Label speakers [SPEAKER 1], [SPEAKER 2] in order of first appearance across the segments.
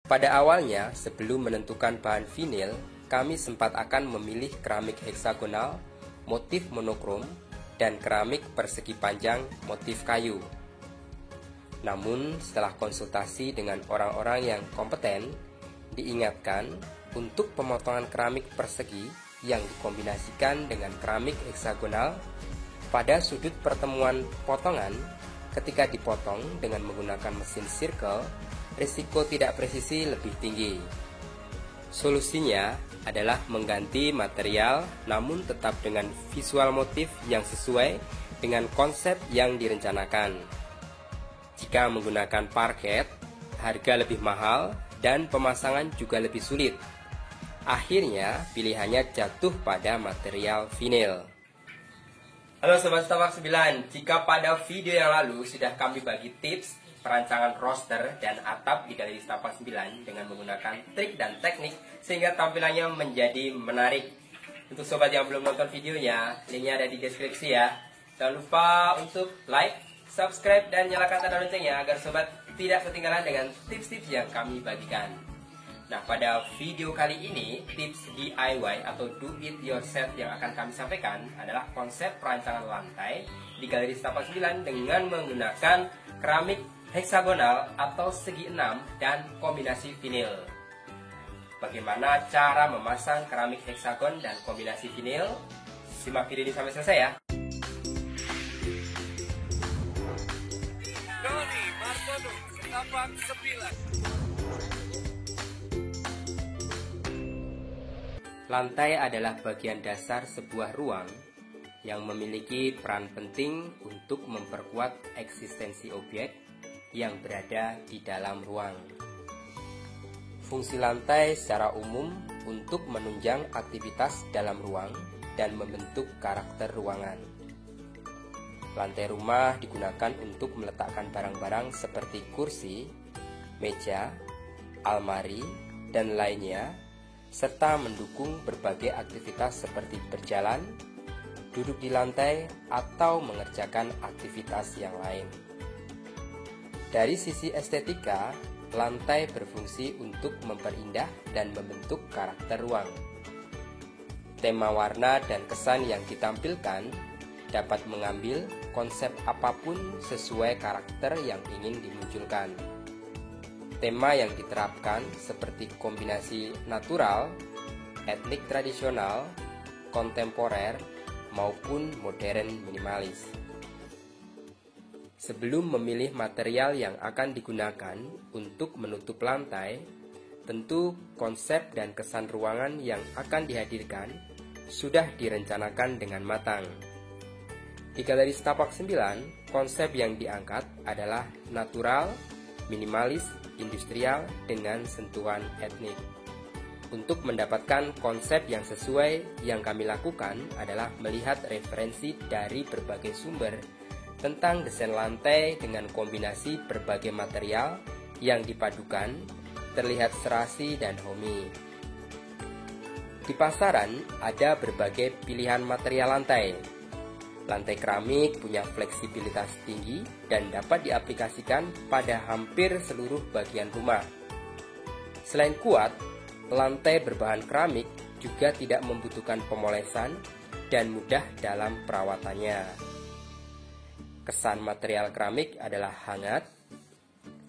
[SPEAKER 1] Pada awalnya, sebelum menentukan bahan vinil, kami sempat akan memilih keramik heksagonal, motif monokrom, dan keramik persegi panjang, motif kayu. Namun, setelah konsultasi dengan orang-orang yang kompeten, diingatkan untuk pemotongan keramik persegi yang dikombinasikan dengan keramik heksagonal pada sudut pertemuan potongan ketika dipotong dengan menggunakan mesin circle, risiko tidak presisi lebih tinggi. Solusinya adalah mengganti material namun tetap dengan visual motif yang sesuai dengan konsep yang direncanakan. Jika menggunakan parket, harga lebih mahal dan pemasangan juga lebih sulit. Akhirnya, pilihannya jatuh pada material vinil. Halo Sobat Setapak 9, jika pada video yang lalu sudah kami bagi tips perancangan roster dan atap di Galeri Setapak 9 dengan menggunakan trik dan teknik sehingga tampilannya menjadi menarik. Untuk sobat yang belum nonton videonya, linknya ada di deskripsi ya. Jangan lupa untuk like, subscribe, dan nyalakan tanda loncengnya agar sobat tidak ketinggalan dengan tips-tips yang kami bagikan. Nah, pada video kali ini, tips DIY atau do it yourself yang akan kami sampaikan adalah konsep perancangan lantai di Galeri Setapak 9 dengan menggunakan keramik heksagonal atau segi 6 dan kombinasi vinil. Bagaimana cara memasang keramik heksagon dan kombinasi vinil? Simak video ini sampai selesai ya.
[SPEAKER 2] Doni Martono, Setapak 9.
[SPEAKER 1] Lantai adalah bagian dasar sebuah ruang yang memiliki peran penting untuk memperkuat eksistensi objek yang berada di dalam ruang. Fungsi lantai secara umum untuk menunjang aktivitas dalam ruang dan membentuk karakter ruangan. Lantai rumah digunakan untuk meletakkan barang-barang seperti kursi, meja, almari, dan lainnya, serta mendukung berbagai aktivitas seperti berjalan, duduk di lantai, atau mengerjakan aktivitas yang lain. Dari sisi estetika, lantai berfungsi untuk memperindah dan membentuk karakter ruang. Tema warna dan kesan yang ditampilkan dapat mengambil konsep apapun sesuai karakter yang ingin dimunculkan. Tema yang diterapkan seperti kombinasi natural, etnik tradisional, kontemporer, maupun modern minimalis. Sebelum memilih material yang akan digunakan untuk menutup lantai, tentu konsep dan kesan ruangan yang akan dihadirkan sudah direncanakan dengan matang. Di Galeri Setapak 9, konsep yang diangkat adalah natural, minimalis, industrial dengan sentuhan etnik. Untuk mendapatkan konsep yang sesuai, yang kami lakukan adalah melihat referensi dari berbagai sumber tentang desain lantai dengan kombinasi berbagai material yang dipadukan, terlihat serasi dan homey. Di pasaran ada berbagai pilihan material lantai. Lantai keramik punya fleksibilitas tinggi dan dapat diaplikasikan pada hampir seluruh bagian rumah. Selain kuat, lantai berbahan keramik juga tidak membutuhkan pemolesan dan mudah dalam perawatannya. Kesan material keramik adalah hangat.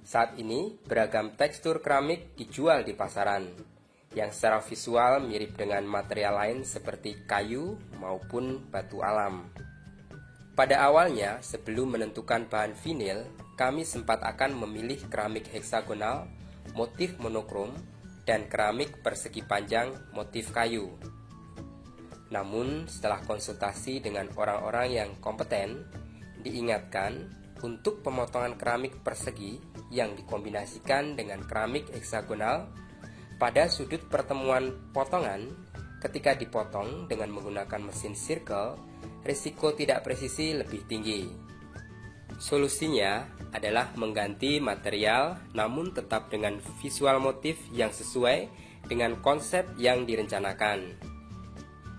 [SPEAKER 1] Saat ini, beragam tekstur keramik dijual di pasaran, yang secara visual mirip dengan material lain seperti kayu maupun batu alam. Pada awalnya, sebelum menentukan bahan vinil, kami sempat akan memilih keramik heksagonal, motif monokrom, dan keramik persegi panjang, motif kayu. Namun, setelah konsultasi dengan orang-orang yang kompeten, diingatkan untuk pemotongan keramik persegi yang dikombinasikan dengan keramik heksagonal pada sudut pertemuan potongan ketika dipotong dengan menggunakan mesin circle, risiko tidak presisi lebih tinggi. Solusinya adalah mengganti material namun tetap dengan visual motif yang sesuai dengan konsep yang direncanakan.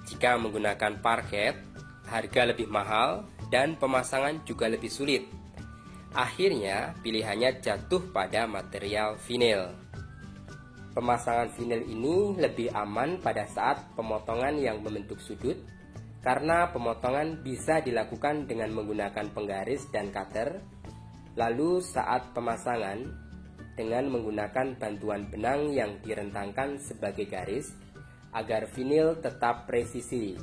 [SPEAKER 1] Jika menggunakan parket, harga lebih mahal dan pemasangan juga lebih sulit. Akhirnya, pilihannya jatuh pada material vinil. Pemasangan vinil ini lebih aman pada saat pemotongan yang membentuk sudut, karena pemotongan bisa dilakukan dengan menggunakan penggaris dan cutter, lalu saat pemasangan dengan menggunakan bantuan benang yang direntangkan sebagai garis agar vinil tetap presisi.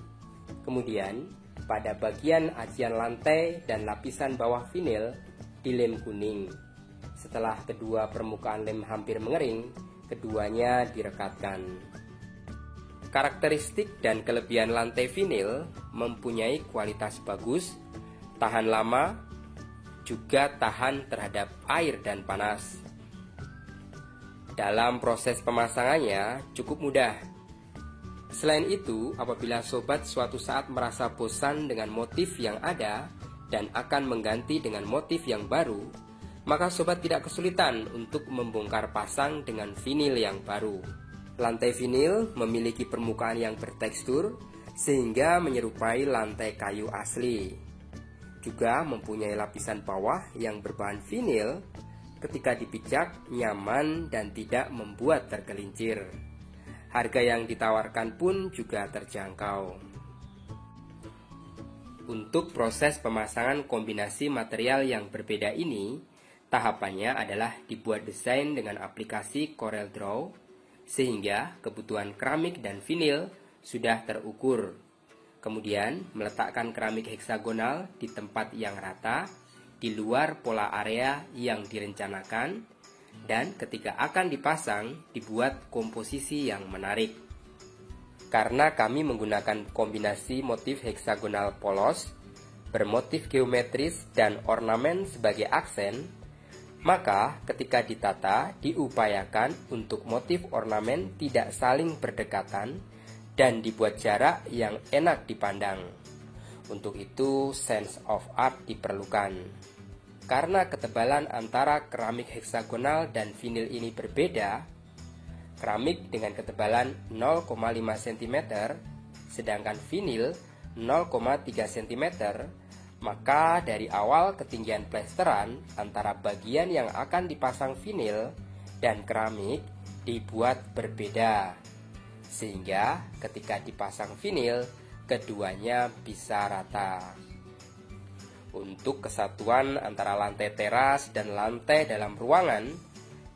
[SPEAKER 1] Kemudian, pada bagian acian lantai dan lapisan bawah vinil dilem kuning. Setelah kedua permukaan lem hampir mengering, keduanya direkatkan. Karakteristik dan kelebihan lantai vinil mempunyai kualitas bagus, tahan lama, juga tahan terhadap air dan panas. Dalam proses pemasangannya cukup mudah. Selain itu, apabila sobat suatu saat merasa bosan dengan motif yang ada dan akan mengganti dengan motif yang baru, maka sobat tidak kesulitan untuk membongkar pasang dengan vinil yang baru. Lantai vinil memiliki permukaan yang bertekstur sehingga menyerupai lantai kayu asli. Juga mempunyai lapisan bawah yang berbahan vinil, ketika dipijak nyaman dan tidak membuat tergelincir. Harga yang ditawarkan pun juga terjangkau. Untuk proses pemasangan kombinasi material yang berbeda ini, tahapannya adalah dibuat desain dengan aplikasi CorelDRAW, sehingga kebutuhan keramik dan vinil sudah terukur. Kemudian meletakkan keramik heksagonal di tempat yang rata, di luar pola area yang direncanakan, dan ketika akan dipasang dibuat komposisi yang menarik. Karena kami menggunakan kombinasi motif heksagonal polos, bermotif geometris dan ornamen sebagai aksen, maka ketika ditata diupayakan untuk motif ornamen tidak saling berdekatan dan dibuat jarak yang enak dipandang. Untuk itu sense of art diperlukan. Karena ketebalan antara keramik heksagonal dan vinil ini berbeda, keramik dengan ketebalan 0,5 cm sedangkan vinil 0,3 cm, maka dari awal ketinggian plesteran antara bagian yang akan dipasang vinil dan keramik dibuat berbeda, sehingga ketika dipasang vinil keduanya bisa rata. Untuk kesatuan antara lantai teras dan lantai dalam ruangan,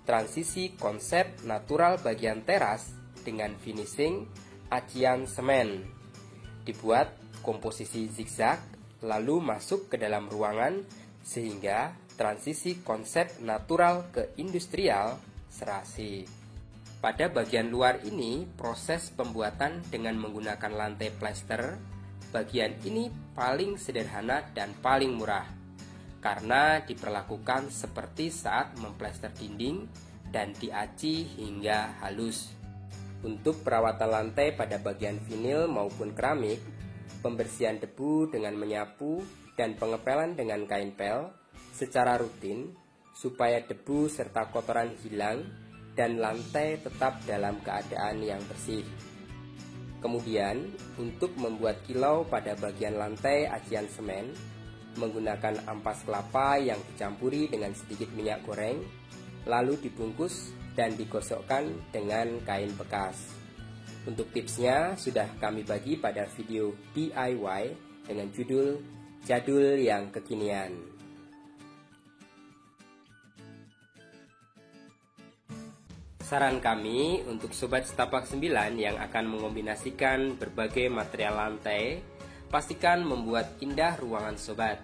[SPEAKER 1] transisi konsep natural bagian teras dengan finishing acian semen, dibuat komposisi zigzag lalu masuk ke dalam ruangan sehingga transisi konsep natural ke industrial serasi. Pada bagian luar ini proses pembuatan dengan menggunakan lantai plester. Bagian ini paling sederhana dan paling murah karena diperlakukan seperti saat memplester dinding dan diaci hingga halus. Untuk perawatan lantai pada bagian vinil maupun keramik, pembersihan debu dengan menyapu dan pengepelan dengan kain pel secara rutin supaya debu serta kotoran hilang dan lantai tetap dalam keadaan yang bersih. Kemudian, untuk membuat kilau pada bagian lantai acian semen, menggunakan ampas kelapa yang dicampuri dengan sedikit minyak goreng, lalu dibungkus dan digosokkan dengan kain bekas. Untuk tipsnya sudah kami bagi pada video DIY dengan judul Jadul yang Kekinian. Saran kami untuk Sobat Setapak 9 yang akan mengombinasikan berbagai material lantai, pastikan membuat indah ruangan Sobat.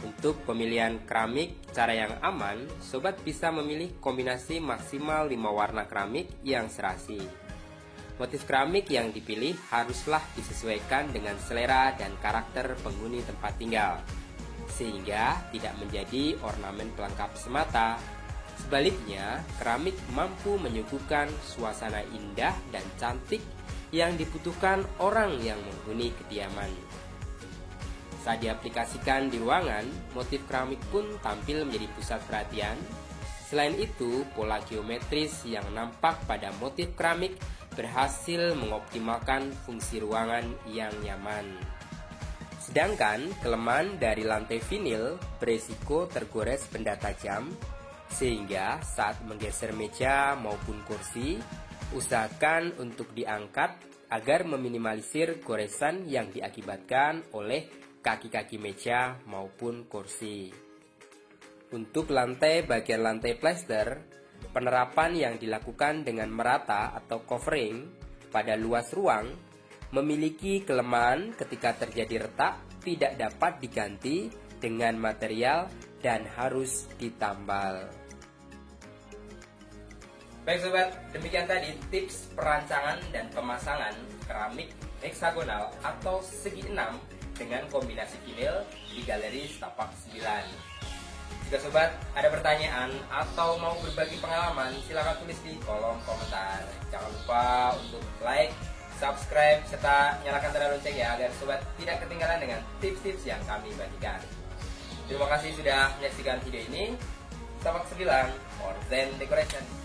[SPEAKER 1] Untuk pemilihan keramik cara yang aman, Sobat bisa memilih kombinasi maksimal 5 warna keramik yang serasi. Motif keramik yang dipilih haruslah disesuaikan dengan selera dan karakter penghuni tempat tinggal, sehingga tidak menjadi ornamen pelengkap semata. Sebaliknya, keramik mampu menyuguhkan suasana indah dan cantik yang dibutuhkan orang yang menghuni kediaman. Saat diaplikasikan di ruangan, motif keramik pun tampil menjadi pusat perhatian. Selain itu, pola geometris yang nampak pada motif keramik berhasil mengoptimalkan fungsi ruangan yang nyaman. Sedangkan kelemahan dari lantai vinil beresiko tergores benda tajam Sehingga saat menggeser meja maupun kursi, usahakan untuk diangkat agar meminimalisir goresan yang diakibatkan oleh kaki-kaki meja maupun kursi. Untuk bagian lantai plester, penerapan yang dilakukan dengan merata atau covering pada luas ruang memiliki kelemahan ketika terjadi retak tidak dapat diganti dengan material dan harus ditambal. Baik sobat, demikian tadi tips perancangan dan pemasangan keramik heksagonal atau segi 6 dengan kombinasi vinil di Galeri Setapak 9. Jika sobat ada pertanyaan atau mau berbagi pengalaman, silakan tulis di kolom komentar. Jangan lupa untuk like, subscribe, serta nyalakan tanda lonceng ya, agar sobat tidak ketinggalan dengan tips-tips yang kami bagikan. Terima kasih sudah menyaksikan video ini. Setapak 9, More Than Decoration.